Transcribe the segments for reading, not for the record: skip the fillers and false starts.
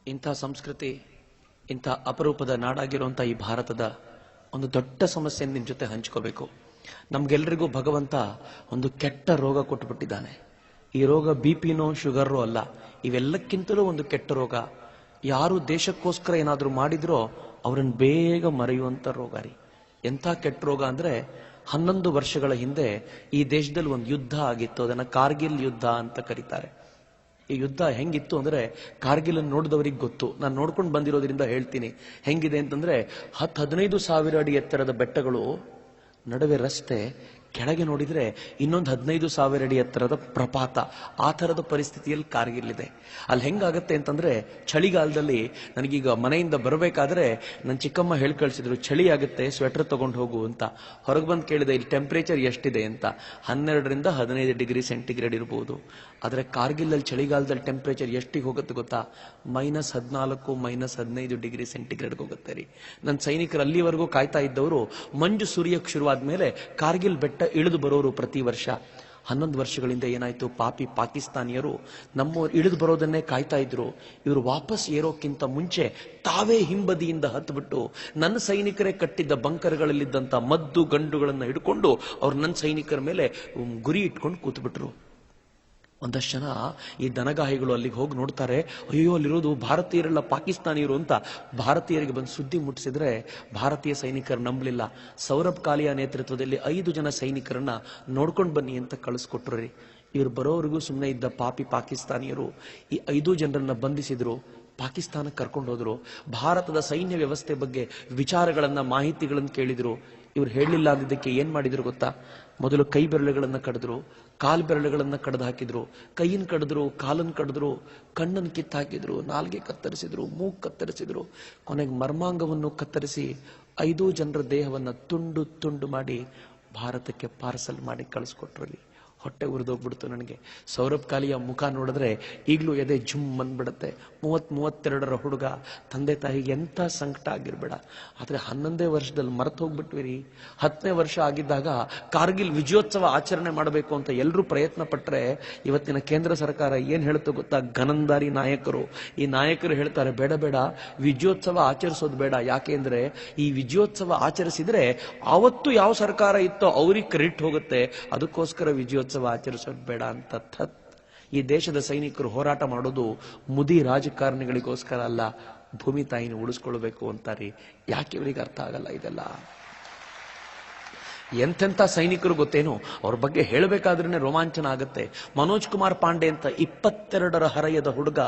ಇಂಥ ಸಂಸ್ಕೃತಿ, ಇಂಥ ಅಪರೂಪದ ನಾಡಾಗಿರುವಂಥ ಈ ಭಾರತದ ಒಂದು ದೊಡ್ಡ ಸಮಸ್ಯೆ ನಿಮ್ಮ ಜೊತೆ ಹಂಚ್ಕೋಬೇಕು. ನಮ್ಗೆಲ್ರಿಗೂ ಭಗವಂತ ಒಂದು ಕೆಟ್ಟ ರೋಗ ಕೊಟ್ಟುಬಿಟ್ಟಿದ್ದಾನೆ. ಈ ರೋಗ ಬಿಪಿನೋ ಶುಗರೋ ಅಲ್ಲ, ಇವೆಲ್ಲಕ್ಕಿಂತಲೂ ಒಂದು ಕೆಟ್ಟ ರೋಗ. ಯಾರು ದೇಶಕ್ಕೋಸ್ಕರ ಏನಾದರೂ ಮಾಡಿದ್ರೋ ಅವರನ್ನು ಬೇಗ ಮರೆಯುವಂಥ ರೋಗ ರೀ. ಎಂಥ ಕೆಟ್ಟ ರೋಗ ಅಂದ್ರೆ 11 ವರ್ಷಗಳ ಹಿಂದೆ ಈ ದೇಶದಲ್ಲಿ ಒಂದು ಯುದ್ಧ ಆಗಿತ್ತು. ಅದನ್ನ ಕಾರ್ಗಿಲ್ ಯುದ್ಧ ಅಂತ ಕರೀತಾರೆ. ಈ ಯುದ್ಧ ಹೆಂಗಿತ್ತು ಅಂದ್ರೆ, ಕಾರ್ಗಿಲ್ ನೋಡಿದವರಿಗೆ ಗೊತ್ತು. ನಾನು ನೋಡ್ಕೊಂಡು ಬಂದಿರೋದ್ರಿಂದ ಹೇಳ್ತೀನಿ ಹೆಂಗಿದೆ ಅಂತಂದ್ರೆ, 10-15 ಸಾವಿರ ಅಡಿ ಎತ್ತರದ ಬೆಟ್ಟಗಳು, ನಡುವೆ ರಸ್ತೆ, ಕೆಳಗೆ ನೋಡಿದ್ರೆ ಇನ್ನೊಂದು 15 ಸಾವಿರ ಅಡಿ ಎತ್ತರದ ಪ್ರಪಾತ. ಆ ಥರದ ಪರಿಸ್ಥಿತಿಯಲ್ಲಿ ಕಾರ್ಗಿಲ್ ಇದೆ. ಅಲ್ಲಿ ಹೆಂಗಾಗತ್ತೆ ಅಂತಂದ್ರೆ, ಚಳಿಗಾಲದಲ್ಲಿ ನನಗೀಗ ಮನೆಯಿಂದ ಬರಬೇಕಾದ್ರೆ ನನ್ನ ಚಿಕ್ಕಮ್ಮ ಹೇಳಿ ಕಳಿಸಿದ್ರು, ಚಳಿ ಆಗುತ್ತೆ ಸ್ವೆಟರ್ ತಗೊಂಡು ಹೋಗು ಅಂತ. ಹೊರಗೆ ಬಂದು ಕೇಳಿದೆ ಇಲ್ಲಿ ಟೆಂಪರೇಚರ್ ಎಷ್ಟಿದೆ ಅಂತ. 12ರಿಂದ 15 ಡಿಗ್ರಿ ಸೆಂಟಿಗ್ರೇಡ್ ಇರಬಹುದು. ಆದರೆ ಕಾರ್ಗಿಲಲ್ಲಿ ಚಳಿಗಾಲದಲ್ಲಿ ಟೆಂಪರೇಚರ್ ಎಷ್ಟಿಗೆ ಹೋಗುತ್ತೆ ಗೊತ್ತಾ? -14, -15 ಡಿಗ್ರಿ ಸೆಂಟಿಗ್ರೇಡ್ಗೆ ಹೋಗುತ್ತೆ ರೀ. ನನ್ನ ಸೈನಿಕರು ಅಲ್ಲಿವರೆಗೂ ಕಾಯ್ತಾ ಇದ್ದವರು ಮಂಜು ಸುರಿಯಕ್ಕೆ ಶುರುವಾದ ಮೇಲೆ ಕಾರ್ಗಿಲ್ ಬೆಟ್ಟ ಇಳಿದು ಬರೋರು ಪ್ರತಿ ವರ್ಷ. 11 ವರ್ಷಗಳಿಂದ ಏನಾಯ್ತು, ಪಾಪಿ ಪಾಕಿಸ್ತಾನಿಯರು ನಮ್ಮವರು ಇಳಿದು ಬರೋದನ್ನೇ ಕಾಯ್ತಾ ಇದ್ರು. ಇವರು ವಾಪಸ್ ಏರೋಕ್ಕಿಂತ ಮುಂಚೆ ತಾವೇ ಹಿಂಬದಿಯಿಂದ ಹತ್ಬಿಟ್ಟು ನನ್ನ ಸೈನಿಕರೇ ಕಟ್ಟಿದ್ದ ಬಂಕರ್ಗಳಲ್ಲಿದ್ದಂಥ ಮದ್ದು ಗಂಡುಗಳನ್ನು ಹಿಡ್ಕೊಂಡು ಅವ್ರು ನನ್ನ ಸೈನಿಕರ ಮೇಲೆ ಗುರಿ ಇಟ್ಕೊಂಡು ಕೂತ್ಬಿಟ್ರು. ಒಂದಷ್ಟು ಜನ ಈ ದನಗಾಹಿಗಳು ಅಲ್ಲಿಗೆ ಹೋಗಿ ನೋಡ್ತಾರೆ, ಅಯ್ಯೋ ಅಲ್ಲಿರೋದು ಭಾರತೀಯರಲ್ಲ ಪಾಕಿಸ್ತಾನಿಯರು ಅಂತ. ಭಾರತೀಯರಿಗೆ ಬಂದು ಸುದ್ದಿ ಮುಟ್ಟಿಸಿದ್ರೆ ಭಾರತೀಯ ಸೈನಿಕರು ನಂಬಲಿಲ್ಲ. ಸೌರಭ್ ಕಾಲಿಯಾ ನೇತೃತ್ವದಲ್ಲಿ 5 ಜನ ಸೈನಿಕರನ್ನ ನೋಡ್ಕೊಂಡು ಬನ್ನಿ ಅಂತ ಕಳಿಸ್ಕೊಟ್ರು ರೀ. ಇವ್ರು ಬರೋವರೆಗೂ ಸುಮ್ಮನೆ ಇದ್ದ ಪಾಪಿ ಪಾಕಿಸ್ತಾನಿಯರು ಈ 5 ಜನರನ್ನ ಬಂಧಿಸಿದ್ರು, ಪಾಕಿಸ್ತಾನಕ್ಕೆ ಕರ್ಕೊಂಡು ಹೋದ್ರು. ಭಾರತದ ಸೈನ್ಯ ವ್ಯವಸ್ಥೆ ಬಗ್ಗೆ ವಿಚಾರಗಳನ್ನ, ಮಾಹಿತಿಗಳನ್ನು ಕೇಳಿದ್ರು. ಇವ್ರು ಹೇಳಲಿಲ್ಲ ಅಂದಿದ್ದಕ್ಕೆ ಏನ್ ಮಾಡಿದ್ರು ಗೊತ್ತಾ? ಮೊದಲು ಕೈ ಬೆರಳುಗಳನ್ನ ಕಡಿದ್ರು, ಕಾಲ್ ಬೆರಳುಗಳನ್ನ ಕಡ್ದು ಹಾಕಿದ್ರು, ಕೈಯನ್ನು ಕಡಿದ್ರು, ಕಾಲನ್ನು ಕಡಿದ್ರು, ಕಣ್ಣನ್ನು ಕಿತ್ತಾಕಿದ್ರು, ನಾಲ್ಗೆ ಕತ್ತರಿಸಿದ್ರು, ಮೂಗು ಕತ್ತರಿಸಿದ್ರು, ಕೊನೆಗೆ ಮರ್ಮಾಂಗವನ್ನು ಕತ್ತರಿಸಿ 5 ಜನರ ದೇಹವನ್ನ ತುಂಡು ತುಂಡು ಮಾಡಿ ಭಾರತಕ್ಕೆ ಪಾರ್ಸಲ್ ಮಾಡಿ ಕಳಿಸ್ಕೊಟ್ರಲ್ಲಿ. ಹೊಟ್ಟೆ ಉರಿದೋಗ್ಬಿಡ್ತು ನನಗೆ. ಸೌರಭ್ ಕಾಲಿಯ ಮುಖ ನೋಡಿದ್ರೆ ಈಗಲೂ ಎದೆ ಜುಮ್ ಬಂದ್ಬಿಡುತ್ತೆ. 32 ಹುಡುಗ, ತಂದೆ ತಾಯಿಗೆ ಎಂಥ ಸಂಕಟ ಆಗಿರ್ಬೇಡ. ಆದ್ರೆ 11ನೇ ವರ್ಷದಲ್ಲಿ ಮರೆತು ಹೋಗ್ಬಿಟ್ವಿ ರೀ. 10ನೇ ವರ್ಷ ಆಗಿದ್ದಾಗ ಕಾರ್ಗಿಲ್ ವಿಜಯೋತ್ಸವ ಆಚರಣೆ ಮಾಡಬೇಕು ಅಂತ ಎಲ್ಲರೂ ಪ್ರಯತ್ನ ಪಟ್ರೆ, ಇವತ್ತಿನ ಕೇಂದ್ರ ಸರ್ಕಾರ ಏನ್ ಹೇಳುತ್ತೋ ಗೊತ್ತಾ? ಗನಂದಾರಿ ನಾಯಕರು, ಈ ನಾಯಕರು ಹೇಳ್ತಾರೆ ಬೇಡ ಬೇಡ ವಿಜಯೋತ್ಸವ ಆಚರಿಸೋದು ಬೇಡ. ಯಾಕೆ ಅಂದ್ರೆ ಈ ವಿಜಯೋತ್ಸವ ಆಚರಿಸಿದ್ರೆ ಅವತ್ತು ಯಾವ ಸರ್ಕಾರ ಇತ್ತೋ ಅವ್ರಿಗೆ ಕ್ರೆಡಿಟ್ ಹೋಗುತ್ತೆ, ಅದಕ್ಕೋಸ್ಕರ ವಿಜಯೋತ್ಸವ ಆಚರಿಸೋದು ಬೇಡ ಅಂತ. ಈ ದೇಶದ ಸೈನಿಕರು ಹೋರಾಟ ಮಾಡೋದು ಮುದಿ ರಾಜಕಾರಣಿಗಳಿಗೋಸ್ಕರ ಅಲ್ಲ, ಭೂಮಿ ತಾಯಿನ ಉಳಿಸ್ಕೊಳ್ಬೇಕು ಅಂತಾರೆ. ಯಾಕೆ ಇವರಿಗೆ ಅರ್ಥ ಆಗಲ್ಲ ಇದೆಲ್ಲ? ಎಂತೆಂಥ ಸೈನಿಕರು ಗೊತ್ತೇನು? ಅವ್ರ ಬಗ್ಗೆ ಹೇಳಬೇಕಾದ್ರೇನೆ ರೋಮಾಂಚನ ಆಗುತ್ತೆ. ಮನೋಜ್ ಕುಮಾರ್ ಪಾಂಡೆ ಅಂತ 22ರ ಹರೆಯದ ಹುಡುಗ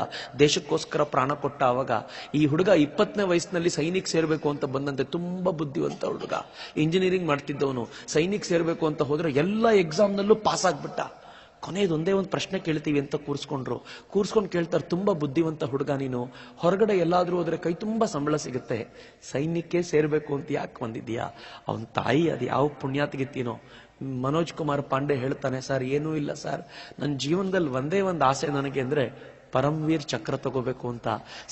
ದೇಶಕ್ಕೋಸ್ಕರ ಪ್ರಾಣ ಕೊಟ್ಟ. ಅವಾಗ ಈ ಹುಡುಗ 20ನೇ ವಯಸ್ಸಿನಲ್ಲಿ ಸೈನಿಕ್ ಸೇರ್ಬೇಕು ಅಂತ ಬಂದಂತೆ, ತುಂಬಾ ಬುದ್ಧಿವಂತ ಹುಡುಗ, ಇಂಜಿನಿಯರಿಂಗ್ ಮಾಡ್ತಿದ್ದವನು. ಸೈನಿಕ್ ಸೇರ್ಬೇಕು ಅಂತ ಹೋದ್ರೆ ಎಲ್ಲ ಎಕ್ಸಾಮ್ನಲ್ಲೂ ಪಾಸ್ ಆಗ್ಬಿಟ್ಟ. ಕೊನೆಯದೊಂದೇ ಒಂದು ಪ್ರಶ್ನೆ ಕೇಳ್ತೀವಿ ಅಂತ ಕೂರ್ಸ್ಕೊಂಡು ಕೇಳ್ತಾರೆ, ತುಂಬಾ ಬುದ್ಧಿವಂತ ಹುಡುಗ ನೀನು, ಹೊರಗಡೆ ಎಲ್ಲಾದ್ರೂ ಹೋದ್ರೆ ಕೈ ತುಂಬಾ ಸಂಬಳ ಸಿಗುತ್ತೆ, ಸೈನ್ಯಕ್ಕೆ ಸೇರ್ಬೇಕು ಅಂತ ಯಾಕೆ ಬಂದಿದ್ಯಾ? ಅವನ ತಾಯಿ ಅದು ಯಾವ ಪುಣ್ಯಾತ್ಗಿತ್ತೀನೋ. ಮನೋಜ್ ಕುಮಾರ್ ಪಾಂಡೆ ಹೇಳ್ತಾನೆ, ಸರ್ ಏನೂ ಇಲ್ಲ ಸರ್, ನನ್ನ ಜೀವನದಲ್ಲಿ ಒಂದೇ ಒಂದು ಆಸೆ ನನಗೆ ಅಂದ್ರೆ ಪರಮವೀರ್ ಚಕ್ರ ತಗೋಬೇಕು ಅಂತ.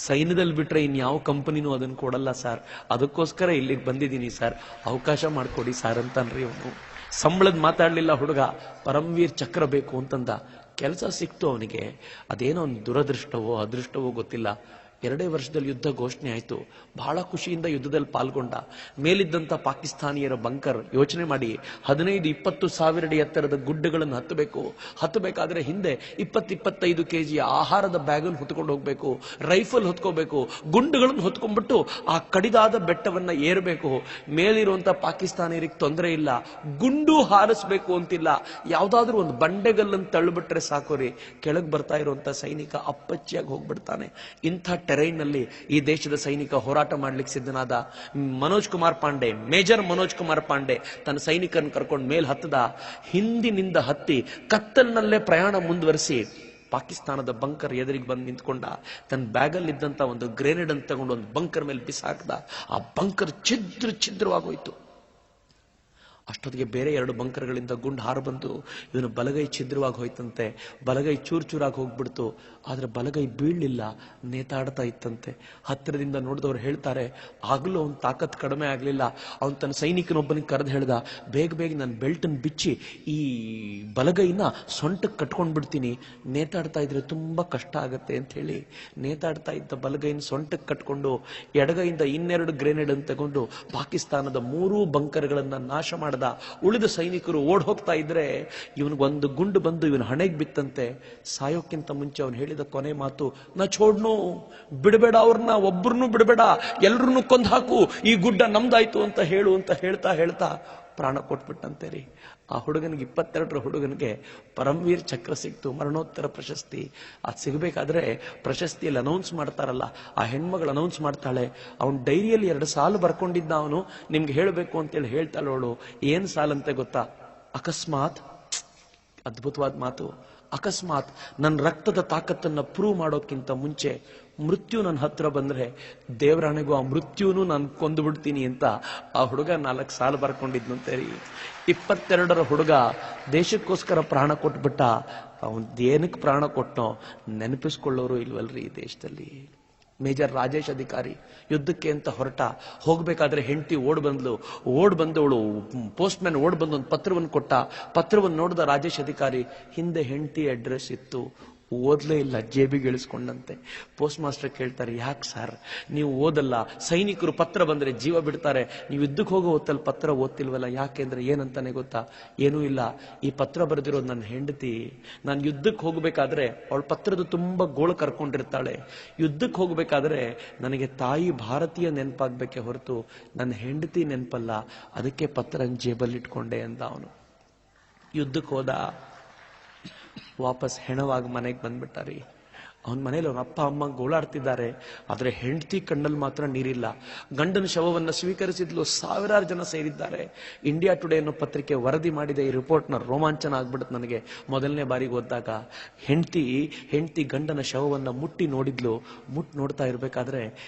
ಸೈನ್ಯದಲ್ಲಿ ಬಿಟ್ರೆ ಇನ್ಯಾವ ಕಂಪನಿನೂ ಅದನ್ನು ಕೊಡಲ್ಲ ಸರ್, ಅದಕ್ಕೋಸ್ಕರ ಇಲ್ಲಿಗೆ ಬಂದಿದ್ದೀನಿ ಸರ್, ಅವಕಾಶ ಮಾಡ್ಕೊಡಿ ಸರ್ ಅಂತನ್ರಿ ಅವನು. ಸಂಬಳದ ಮಾತಾಡ್ಲಿಲ್ಲ ಹುಡುಗ, ಪರಮವೀರ್ ಚಕ್ರ ಬೇಕು ಅಂತಂದ. ಕೆಲಸ ಸಿಕ್ತು ಅವನಿಗೆ. ಅದೇನೋ ಒಂದು ದುರದೃಷ್ಟವೋ ಅದೃಷ್ಟವೋ ಗೊತ್ತಿಲ್ಲ. 2 ವರ್ಷದಲ್ಲಿ ಯುದ್ಧ ಘೋಷಣೆ ಆಯ್ತು. ಬಹಳ ಖುಷಿಯಿಂದ ಯುದ್ಧದಲ್ಲಿ ಪಾಲ್ಗೊಂಡ. ಮೇಲಿದ್ದಂತ ಪಾಕಿಸ್ತಾನಿಯರ ಬಂಕರ್, ಯೋಚನೆ ಮಾಡಿ, 15-20 ಸಾವಿರ ಅಡಿ ಎತ್ತರದ ಗುಡ್ಡಗಳನ್ನು ಹತ್ತಬೇಕಾದ್ರೆ ಹಿಂದೆ 20-25 ಕೆಜಿ ಆಹಾರದ ಬ್ಯಾಗನ್ನು ಹೊತ್ಕೊಂಡು ಹೋಗ್ಬೇಕು, ರೈಫಲ್ ಹೊತ್ಕೋಬೇಕು, ಗುಂಡುಗಳನ್ನು ಹೊತ್ಕೊಂಡ್ಬಿಟ್ಟು ಆ ಕಡಿದಾದ ಬೆಟ್ಟವನ್ನ ಏರಬೇಕು. ಮೇಲಿರುವಂತ ಪಾಕಿಸ್ತಾನಿಯರಿಗೆ ತೊಂದರೆ ಇಲ್ಲ, ಗುಂಡು ಹಾರಿಸ್ಬೇಕು ಅಂತಿಲ್ಲ, ಯಾವ್ದಾದ್ರೂ ಒಂದು ಬಂಡೆಗಲ್ಲನ್ನು ತಳ್ಳಿಬಿಟ್ರೆ ಸಾಕೋರಿ, ಕೆಳಗೆ ಬರ್ತಾ ಇರುವಂತ ಸೈನಿಕ ಅಪ್ಪಚ್ಚಿಯಾಗಿ ಹೋಗ್ಬಿಡ್ತಾನೆ. ಇಂಥ ಟೆರೈನ್ ನಲ್ಲಿ ಈ ದೇಶದ ಸೈನಿಕ ಹೋರಾಟ ಮಾಡ್ಲಿಕ್ಕೆ ಸಿದ್ಧನಾದ. ಮೇಜರ್ ಮನೋಜ್ ಕುಮಾರ್ ಪಾಂಡೆ ತನ್ನ ಸೈನಿಕರನ್ನು ಕರ್ಕೊಂಡು ಮೇಲ್ ಹತ್ತದ. ಹಿಂದಿನಿಂದ ಹತ್ತಿ ಕತ್ತಲಿನಲ್ಲೇ ಪ್ರಯಾಣ ಮುಂದುವರಿಸಿ ಪಾಕಿಸ್ತಾನದ ಬಂಕರ್ ಎದುರಿಗೆ ಬಂದು ನಿಂತ್ಕೊಂಡ. ತನ್ನ ಬ್ಯಾಗಲ್ಲಿ ಇದ್ದಂತ ಒಂದು ಗ್ರೆನೇಡ್ ಅಂತ ತಗೊಂಡು ಒಂದು ಬಂಕರ್ ಮೇಲೆ ಬಿಸಾಕ್ದ. ಆ ಬಂಕರ್ ಛಿದ್ರವಾಗೋಯ್ತು. ಅಷ್ಟೊತ್ತಿಗೆ ಬೇರೆ 2 ಬಂಕರ್ಗಳಿಂದ ಗುಂಡು ಹಾರು ಬಂದು ಇವನು ಬಲಗೈ ಛಿದ್ರವಾಗಿ ಹೋಯ್ತಂತೆ. ಬಲಗೈ ಚೂರಾಗಿ ಹೋಗ್ಬಿಡ್ತು. ಆದ್ರೆ ಬಲಗೈ ಬೀಳಲಿಲ್ಲ, ನೇತಾಡ್ತಾ ಇತ್ತಂತೆ. ಹತ್ತಿರದಿಂದ ನೋಡಿದವ್ರು ಹೇಳ್ತಾರೆ, ಆಗ್ಲೂ ಅವನ ತಾಕತ್ ಕಡಿಮೆ ಆಗ್ಲಿಲ್ಲ. ಅವನ್ ತನ್ನ ಸೈನಿಕನೊಬ್ಬನಿಗೆ ಕರೆದು ಹೇಳ್ದ, ಬೇಗ ನನ್ನ ಬೆಲ್ಟನ್ ಬಿಚ್ಚಿ ಈ ಬಲಗೈನ ಸೊಂಟಕ್ಕೆ ಕಟ್ಕೊಂಡ್ ಬಿಡ್ತೀನಿ, ನೇತಾಡ್ತಾ ಇದ್ರೆ ತುಂಬಾ ಕಷ್ಟ ಆಗತ್ತೆ ಅಂತ ಹೇಳಿ ನೇತಾಡ್ತಾ ಇದ್ದ ಬಲಗೈನ ಸೊಂಟಕ್ಕೆ ಕಟ್ಕೊಂಡು ಎಡಗೈಯಿಂದ 2 ಗ್ರೆನೇಡ್ ಅನ್ನು ತಗೊಂಡು ಪಾಕಿಸ್ತಾನದ 3 ಬಂಕರ್ಗಳನ್ನ ನಾಶ ಮಾಡಿದ. ಉಳಿದ ಸೈನಿಕರು ಓಡ್ ಹೋಗ್ತಾ ಇದ್ರೆ ಇವನಿಗೊಂದು ಗುಂಡು ಬಂದು ಇವನ ಹಣೆಗೆ ಬಿತ್ತಂತೆ. ಸಾಯೋಕ್ಕಿಂತ ಮುಂಚೆ ಅವನು ಹೇಳಿದ ಕೊನೆ ಮಾತು, ನಾ ಛೋಡ್ನು, ಬಿಡಬೇಡ ಅವ್ರನ್ನ, ಒಬ್ಬರನ್ನು ಬಿಡಬೇಡ, ಎಲ್ರನ್ನೂ ಕೊಂದು ಹಾಕು, ಈ ಗುಡ್ಡ ನಮ್ದಾಯ್ತು ಅಂತ ಹೇಳು ಅಂತ ಹೇಳ್ತಾ ಪ್ರಾಣ ಕೊಟ್ಬಿಟ್ಟಂತೆ ರೀ. ಆ ಹುಡುಗನಿಗೆ 22ರ ಹುಡುಗನಿಗೆ ಪರಮವೀರ್ ಚಕ್ರ ಸಿಕ್ತು, ಮರಣೋತ್ತರ ಪ್ರಶಸ್ತಿ. ಅದು ಸಿಗಬೇಕಾದ್ರೆ ಪ್ರಶಸ್ತಿಯಲ್ಲಿ ಅನೌನ್ಸ್ ಮಾಡ್ತಾರಲ್ಲ, ಆ ಹೆಣ್ಮಗಳು ಅನೌನ್ಸ್ ಮಾಡ್ತಾಳೆ. ಅವನ್ ಡೈರಿಯಲ್ಲಿ 2 ಸಾಲು ಬರ್ಕೊಂಡಿದ್ದ ಅವನು, ನಿಮ್ಗೆ ಹೇಳಬೇಕು ಅಂತೇಳಿ ಹೇಳ್ತಾಳೆ ಅವಳು. ಏನ್ ಸಾಲಂತೆ ಗೊತ್ತಾ? ಅಕಸ್ಮಾತ್, ಅದ್ಭುತವಾದ ಮಾತು, ಅಕಸ್ಮಾತ್ ನನ್ನ ರಕ್ತದ ತಾಕತ್ತನ್ನ ಪ್ರೂವ್ ಮಾಡೋಕ್ಕಿಂತ ಮುಂಚೆ ಮೃತ್ಯು ನನ್ನ ಹತ್ರ ಬಂದ್ರೆ ದೇವರಾಣೆಗೂ ಆ ಮೃತ್ಯುನು ನಾನು ಕೊಂದು ಬಿಡ್ತೀನಿ ಅಂತ ಆ ಹುಡುಗ 4 ಸಾಲು ಬರ್ಕೊಂಡಿದ್ನಂತೆ ರೀ. 22ರ ಹುಡುಗ ದೇಶಕ್ಕೋಸ್ಕರ ಪ್ರಾಣ ಕೊಟ್ಬಿಟ್ಟ. ಅವನ್ ಏನಕ್ಕೆ ಪ್ರಾಣ ಕೊಟ್ಟನೋ ನೆನಪಿಸ್ಕೊಳ್ಳೋರು ಇಲ್ವಲ್ರಿ ಈ ದೇಶದಲ್ಲಿ. ಮೇಜರ್ ರಾಜೇಶ್ ಅಧಿಕಾರಿ ಯುದ್ಧಕ್ಕೆ ಅಂತ ಹೊರಟ, ಹೋಗ್ಬೇಕಾದ್ರೆ ಹೆಂಡತಿ ಓಡ್ ಬಂದು ಅವಳು ಪೋಸ್ಟ್ ಮ್ಯಾನ್ ಓಡ್ ಬಂದು ಒಂದು ಪತ್ರವನ್ನು ಕೊಟ್ಟ. ಪತ್ರವನ್ನು ನೋಡಿದ ರಾಜೇಶ್ ಅಧಿಕಾರಿ, ಹಿಂದೆ ಹೆಂಡತಿ ಅಡ್ರೆಸ್ ಇತ್ತು, ಓದ್ಲೇ ಇಲ್ಲ, ಜೇಬಿಗೆ ಇಳಿಸ್ಕೊಂಡಂತೆ. ಪೋಸ್ಟ್ ಮಾಸ್ಟರ್ ಕೇಳ್ತಾರೆ, ಯಾಕೆ ಸರ್ ನೀವು ಓದಲ್ಲ? ಸೈನಿಕರು ಪತ್ರ ಬಂದ್ರೆ ಜೀವ ಬಿಡ್ತಾರೆ, ನೀವು ಯುದ್ಧಕ್ಕೆ ಹೋಗೋ ಹೊತ್ತಲ್ಲಿ ಪತ್ರ ಓದ್ತಿಲ್ವಲ್ಲ, ಯಾಕೆಂದ್ರೆ ಏನಂತಾನೆ ಗೊತ್ತಾ? ಏನೂ ಇಲ್ಲ, ಈ ಪತ್ರ ಬರೆದಿರೋದು ನನ್ನ ಹೆಂಡತಿ. ನಾನು ಯುದ್ಧಕ್ಕೆ ಹೋಗ್ಬೇಕಾದ್ರೆ ಅವಳ ಪತ್ರದ ತುಂಬಾ ಗೋಳು ಕರ್ಕೊಂಡಿರ್ತಾಳೆ. ಯುದ್ಧಕ್ಕೆ ಹೋಗ್ಬೇಕಾದ್ರೆ ನನಗೆ ತಾಯಿ ಭಾರತೀಯ ನೆನಪಾಗ್ಬೇಕೆ ಹೊರತು ನನ್ನ ಹೆಂಡತಿ ನೆನಪಲ್ಲ, ಅದಕ್ಕೆ ಪತ್ರ ಜೇಬಲ್ಲಿ ಇಟ್ಕೊಂಡೆ ಅಂತ ಅವನು. ಯುದ್ಧಕ್ಕೆ ಹೋದ, ವಾಪಸ್ ಹೆಣವಾಗಿ ಮನೆಗೆ ಬಂದ್ಬಿಟ್ಟಾರಿ. ಅವನ ಮನೇಲಿ ಅವನ ಅಪ್ಪ ಅಮ್ಮ ಗೋಳಾಡ್ತಿದ್ದಾರೆ, ಆದ್ರೆ ಹೆಂಡತಿ ಕಣ್ಣಲ್ಲಿ ಮಾತ್ರ ನೀರಿಲ್ಲ. ಗಂಡನ ಶವವನ್ನು ಸ್ವೀಕರಿಸಿದ್ಲು, 1000 ಜನ ಸೇರಿದ್ದಾರೆ. ಇಂಡಿಯಾ ಟುಡೇ ಅನ್ನೋ ಪತ್ರಿಕೆ ವರದಿ ಮಾಡಿದೆ ಈ ರಿಪೋರ್ಟ್ನ. ರೋಮಾಂಚನ ಆಗ್ಬಿಡುತ್ತೆ ನನಗೆ ಮೊದಲನೇ ಬಾರಿಗೆ ಓದಿದಾಗ. ಹೆಂಡತಿ ಗಂಡನ ಶವವನ್ನು ಮುಟ್ಟಿ ನೋಡಿದ್ಲು. ನೋಡ್ತಾ ಇರ್ಬೇಕಾದ್ರೆ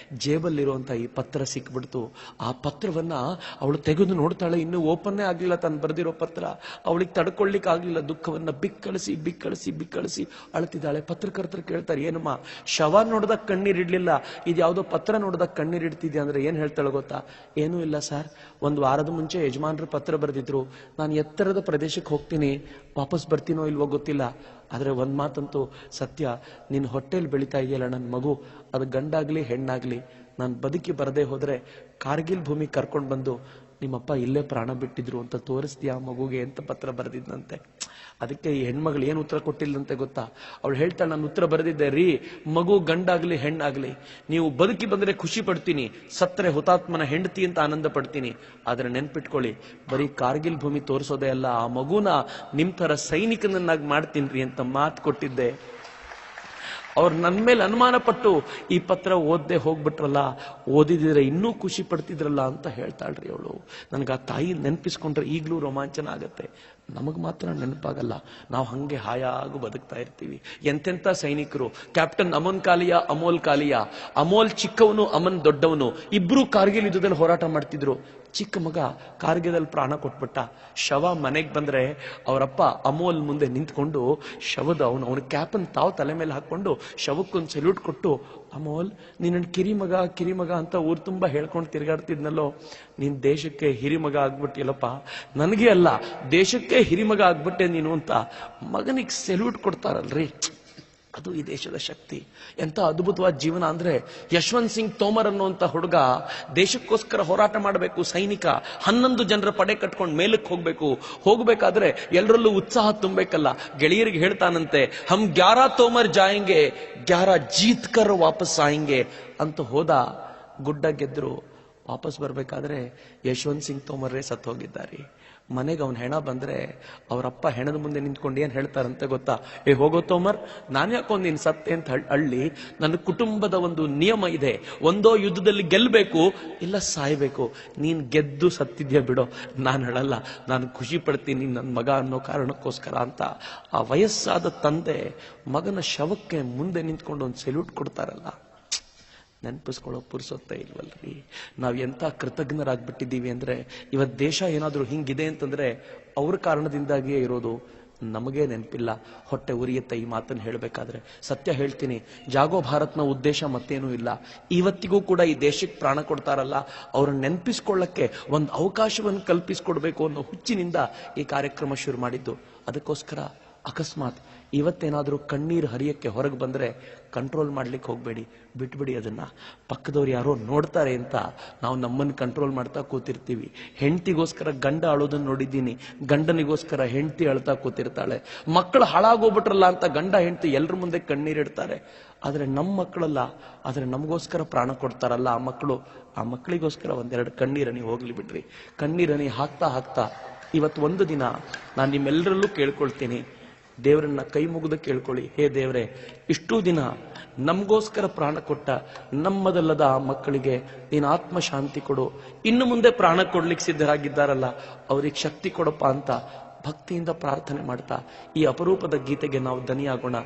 ಜೇಬಲ್ಲಿರುವಂತ ಈ ಪತ್ರ ಸಿಕ್ಬಿಡ್ತು. ಆ ಪತ್ರವನ್ನ ಅವಳು ತೆಗೆದು ನೋಡ್ತಾಳೆ, ಇನ್ನೂ ಓಪನ್ನೇ ಆಗ್ಲಿಲ್ಲ ತಾನು ಬರೆದಿರೋ ಪತ್ರ. ಅವಳಿಗೆ ತಡ್ಕೊಳ್ಳಿಕ್ ಆಗ್ಲಿಲ್ಲ, ದುಃಖವನ್ನ ಬಿಕ್ಕಳಿಸಿ ಅಳ್ತಿದ್ದಾಳೆ. ಪತ್ರಕರ್ತರು ಕೇಳ್ತಾರೆ, ಏನಮ್ಮ ಶವ ನೋಡಿದಾಗ ಕಣ್ಣೀರಿಡ್ಲಿಲ್ಲ, ಇದ್ಯಾವುದೋ ಪತ್ರ ನೋಡಿದಾಗ ಕಣ್ಣೀರಿಡ್ತಿದ್ಯಾ ಅಂದ್ರೆ ಏನ್ ಹೇಳ್ತಾಳೆ ಗೊತ್ತಾ? ಏನೂ ಇಲ್ಲ ಸರ್, 1 ವಾರದ ಮುಂಚೆ ಯಜಮಾನರು ಪತ್ರ ಬರೆದಿದ್ರು, ನಾನು ಎತ್ತರದ ಪ್ರದೇಶಕ್ಕೆ ಹೋಗ್ತೀನಿ, ವಾಪಸ್ ಬರ್ತೀನೋ ಇಲ್ವೋ ಗೊತ್ತಿಲ್ಲ, ಆದ್ರೆ ಒಂದ್ ಮಾತಂತೂ ಸತ್ಯ, ನಿನ್ ಹೊಟ್ಟೆಲ್ ಬೆಳೀತಾ ಇದೆಯಲ್ಲ ನನ್ನ ಮಗು, ಅದು ಗಂಡಾಗ್ಲಿ ಹೆಣ್ಣಾಗ್ಲಿ, ನಾನು ಬದುಕಿ ಬರದೇ ಹೋದ್ರೆ ಕಾರ್ಗಿಲ್ ಭೂಮಿ ಕರ್ಕೊಂಡು ಬಂದು ನಿಮ್ಮಪ್ಪ ಇಲ್ಲೇ ಪ್ರಾಣ ಬಿಟ್ಟಿದ್ರು ಅಂತ ತೋರಿಸ್ತೀಯಾ ಮಗುಗೆ ಅಂತ ಪತ್ರ ಬರೆದಿದ್ದಂತೆ. ಅದಕ್ಕೆ ಈ ಹೆಣ್ಮಗಳು ಏನು ಉತ್ತರ ಕೊಟ್ಟಿಲ್ಲಂತೆ ಗೊತ್ತಾ? ಅವಳು ಹೇಳ್ತಾಳೆ, ನಾನು ಉತ್ತರ ಬರೆದಿದ್ದೆ ರೀ, ಮಗು ಗಂಡಾಗ್ಲಿ ಹೆಣ್ಣಾಗ್ಲಿ, ನೀವು ಬದುಕಿ ಬಂದ್ರೆ ಖುಷಿ ಪಡ್ತೀನಿ, ಸತ್ತರೆ ಹುತಾತ್ಮನ ಹೆಂಡತಿ ಅಂತ ಆನಂದ ಪಡ್ತೀನಿ, ಆದ್ರೆ ನೆನ್ಪಿಟ್ಕೊಳ್ಳಿ, ಬರೀ ಕಾರ್ಗಿಲ್ ಭೂಮಿ ತೋರಿಸೋದೇ ಅಲ್ಲ, ಆ ಮಗುನ ನಿಮ್ ತರ ಸೈನಿಕನನ್ನಾಗಿ ಮಾಡ್ತೀನಿ ಅಂತ ಮಾತು ಕೊಟ್ಟಿದ್ದೆ. ಅವ್ರು ನನ್ನ ಮೇಲೆ ಅನುಮಾನ ಪಟ್ಟು ಈ ಪತ್ರ ಓದದೆ ಹೋಗ್ಬಿಟ್ರಲ್ಲ, ಓದಿದ್ರೆ ಇನ್ನೂ ಖುಷಿ ಪಡ್ತಿದ್ರಲ್ಲ ಅಂತ ಹೇಳ್ತಾಳ್ರಿ ಅವಳು. ನನ್ಗೆ ಆ ತಾಯಿ ನೆನಪಿಸ್ಕೊಂಡ್ರೆ ಈಗಲೂ ರೋಮಾಂಚನ ಆಗತ್ತೆ. ನಮಗ್ ಮಾತ್ರ ನೆನಪಾಗಲ್ಲ, ನಾವು ಹಂಗೆ ಹಾಯಾಗಿ ಬದುಕ್ತಾ ಇರ್ತೀವಿ. ಎಂತೆಂತ ಸೈನಿಕರು, ಕ್ಯಾಪ್ಟನ್ ಅಮನ್ ಕಾಲಿಯಾ, ಅಮೋಲ್ ಕಾಲಿಯಾ. ಅಮೋಲ್ ಚಿಕ್ಕವನು, ಅಮನ್ ದೊಡ್ಡವನು, ಇಬ್ರು ಕಾರ್ಗಿಲ್ ಯುದ್ಧದಲ್ಲಿ ಹೋರಾಟ ಮಾಡ್ತಿದ್ರು. ಚಿಕ್ಕ ಮಗ ಕಾರ್ಗಿಲದಲ್ಲಿ ಪ್ರಾಣ ಕೊಟ್ಬಿಟ್ಟ. ಶವ ಮನೆಗೆ ಬಂದ್ರೆ ಅವರಪ್ಪ ಅಮೋಲ್ ಮುಂದೆ ನಿಂತ್ಕೊಂಡು ಶವದ ಅವನ ಕ್ಯಾಪನ್ ತಾವು ತಲೆ ಮೇಲೆ ಹಾಕೊಂಡು ಶವಕ್ಕೊಂದು ಸೆಲ್ಯೂಟ್ ಕೊಟ್ಟು, ಅಮೋಲ್ ನೀನ್ ಕಿರಿಮಗ ಅಂತ ಊರ್ ತುಂಬಾ ಹೇಳ್ಕೊಂಡು ತಿರ್ಗಾಡ್ತಿದ್ನಲ್ಲೋ, ನೀನ್ ದೇಶಕ್ಕೆ ಹಿರಿಮಗ ಆಗ್ಬಿಟ್ಟಿಲ್ಲಪ್ಪ, ನನಗೆ ಅಲ್ಲ ದೇಶಕ್ಕೆ ಹಿರಿಮಗ ಆಗ್ಬಿಟ್ಟೆ ನೀನು ಅಂತ ಮಗನಿಗೆ ಸೆಲ್ಯೂಟ್ ಕೊಡ್ತಾರಲ್ರಿ. ಅದು ಈ ದೇಶದ ಶಕ್ತಿ. ಎಂತ ಅದ್ಭುತವಾದ ಜೀವನ ಅಂದ್ರೆ, ಯಶವಂತ್ ಸಿಂಗ್ ತೋಮರ್ ಅನ್ನುವಂತ ಹುಡುಗ ದೇಶಕ್ಕೋಸ್ಕರ ಹೋರಾಟ ಮಾಡಬೇಕು, ಸೈನಿಕ, 11 ಜನರ ಪಡೆ ಕಟ್ಕೊಂಡು ಮೇಲಕ್ಕೆ ಹೋಗ್ಬೇಕಾದ್ರೆ ಎಲ್ಲರಲ್ಲೂ ಉತ್ಸಾಹ ತುಂಬಬೇಕಲ್ಲ. ಗೆಳೆಯರಿಗೆ ಹೇಳ್ತಾನಂತೆ, ಹಮ್ 11 ತೋಮರ್ ಜಾಯಂಗೆ, 11 ಜೀತ್ ಕರ್ ವಾಪಸ್ ಆಯಂಗೆ ಅಂತ ಹೋದ. ಗುಡ್ಡ ಗೆದ್ರು. ವಾಪಸ್ ಬರ್ಬೇಕಾದ್ರೆ ಯಶವಂತ್ ಸಿಂಗ್ ತೋಮರ್ರೇ ಸತ್ತು ಹೋಗಿದ್ದಾರೆ. ಮನೆಗೆ ಅವನ ಹೆಣ ಬಂದ್ರೆ ಅವರಪ್ಪ ಹೆಣದ ಮುಂದೆ ನಿಂತ್ಕೊಂಡು ಏನ್ ಹೇಳ್ತಾರಂತೆ ಗೊತ್ತಾ? ಹೋಗೋ ತೋಮರ್, ನಾನು ಯಾಕೊಂದು ನೀನ್ ಸತ್ತೆ ಅಂತ ಹಳ್ಳಿ, ನನ್ನ ಕುಟುಂಬದ ಒಂದು ನಿಯಮ ಇದೆ, ಒಂದೋ ಯುದ್ಧದಲ್ಲಿ ಗೆಲ್ಲಬೇಕು ಇಲ್ಲ ಸಾಯ್ಬೇಕು, ನೀನ್ ಗೆದ್ದು ಸತ್ತಿದ್ಯಾ ಬಿಡೋ, ನಾನು ಹೇಳಲ್ಲ, ನಾನು ಖುಷಿ ಪಡ್ತೀನಿ ನನ್ನ ಮಗ ಅನ್ನೋ ಕಾರಣಕ್ಕೋಸ್ಕರ ಅಂತ ಆ ವಯಸ್ಸಾದ ತಂದೆ ಮಗನ ಶವಕ್ಕೆ ಮುಂದೆ ನಿಂತ್ಕೊಂಡು ಒಂದು ಸೆಲ್ಯೂಟ್ ಕೊಡ್ತಾರಲ್ಲ. ನೆನಪಿಸ್ಕೊಳ್ಳೋ ಪುರ್ಸೊತ್ತೇ ಇಲ್ವಲ್ರಿ. ನಾವ್ ಎಂತ ಕೃತಜ್ಞರಾಗ್ಬಿಟ್ಟಿದ್ದೀವಿ ಅಂದ್ರೆ, ಇವತ್ ದೇಶ ಏನಾದ್ರೂ ಹಿಂಗಿದೆ ಅಂತಂದ್ರೆ ಅವ್ರ ಕಾರಣದಿಂದಾಗಿಯೇ ಇರೋದು. ನಮಗೆ ನೆನಪಿಲ್ಲ. ಹೊಟ್ಟೆ ಉರಿಯುತ್ತೆ ಈ ಮಾತನ್ನು ಹೇಳಬೇಕಾದ್ರೆ. ಸತ್ಯ ಹೇಳ್ತೀನಿ, ಜಾಗೋ ಭಾರತ್ನ ಉದ್ದೇಶ ಮತ್ತೇನೂ ಇಲ್ಲ. ಇವತ್ತಿಗೂ ಕೂಡ ಈ ದೇಶಕ್ಕೆ ಪ್ರಾಣ ಕೊಡ್ತಾರಲ್ಲ, ಅವ್ರನ್ನ ನೆನಪಿಸ್ಕೊಳ್ಳಕ್ಕೆ ಒಂದು ಅವಕಾಶವನ್ನು ಕಲ್ಪಿಸ್ಕೊಡ್ಬೇಕು ಅನ್ನೋ ಹುಚ್ಚಿನಿಂದ ಈ ಕಾರ್ಯಕ್ರಮ ಶುರು ಮಾಡಿದ್ದು. ಅದಕ್ಕೋಸ್ಕರ ಅಕಸ್ಮಾತ್ ಇವತ್ತೇನಾದ್ರೂ ಕಣ್ಣೀರು ಹರಿಯಕ್ಕೆ ಹೊರಗೆ ಬಂದ್ರೆ ಕಂಟ್ರೋಲ್ ಮಾಡ್ಲಿಕ್ಕೆ ಹೋಗ್ಬೇಡಿ, ಬಿಟ್ಬಿಡಿ ಅದನ್ನ. ಪಕ್ಕದವ್ರು ಯಾರೋ ನೋಡ್ತಾರೆ ಅಂತ ನಾವು ನಮ್ಮನ್ನು ಕಂಟ್ರೋಲ್ ಮಾಡ್ತಾ ಕೂತಿರ್ತೀವಿ. ಹೆಂಡತಿಗೋಸ್ಕರ ಗಂಡ ಅಳೋದನ್ನ ನೋಡಿದ್ದೀನಿ, ಗಂಡನಿಗೋಸ್ಕರ ಹೆಂಡತಿ ಅಳ್ತಾ ಕೂತಿರ್ತಾಳೆ. ಮಕ್ಕಳು ಹಾಳಾಗೋಗ್ಬಿಟ್ರಲ್ಲ ಅಂತ ಗಂಡ ಹೆಂಡತಿ ಎಲ್ರ ಮುಂದೆ ಕಣ್ಣೀರಿಡ್ತಾರೆ. ಆದ್ರೆ ನಮ್ಮ ಮಕ್ಕಳಲ್ಲ, ಆದ್ರೆ ನಮಗೋಸ್ಕರ ಪ್ರಾಣ ಕೊಡ್ತಾರಲ್ಲ ಆ ಮಕ್ಕಳಿಗೋಸ್ಕರ ಒಂದೆರಡು ಕಣ್ಣೀರನಿ ಹೋಗ್ಲಿ ಬಿಡ್ರಿ. ಕಣ್ಣೀರನಿ ಹಾಕ್ತಾ ಹಾಕ್ತಾ ಇವತ್ತು ಒಂದು ದಿನ ನಾನು ನಿಮ್ಮೆಲ್ಲರಲ್ಲೂ ಕೇಳ್ಕೊಳ್ತೀನಿ, ದೇವರನ್ನ ಕೈ ಮುಗಿದು ಕೇಳ್ಕೊಳ್ಳಿ, ಹೇ ದೇವ್ರೆ, ಇಷ್ಟೂ ದಿನ ನಮಗೋಸ್ಕರ ಪ್ರಾಣ ಕೊಟ್ಟ ನಮ್ಮದಲ್ಲದ ಆ ಮಕ್ಕಳಿಗೆ ನೀನು ಆತ್ಮ ಶಾಂತಿ ಕೊಡು. ಇನ್ನು ಮುಂದೆ ಪ್ರಾಣ ಕೊಡ್ಲಿಕ್ಕೆ ಸಿದ್ಧರಾಗಿದ್ದಾರಲ್ಲ, ಅವ್ರಿಗೆ ಶಕ್ತಿ ಕೊಡಪ್ಪ ಅಂತ ಭಕ್ತಿಯಿಂದ ಪ್ರಾರ್ಥನೆ ಮಾಡ್ತಾ ಈ ಅಪರೂಪದ ಗೀತೆಗೆ ನಾವು ದನಿಯಾಗೋಣ.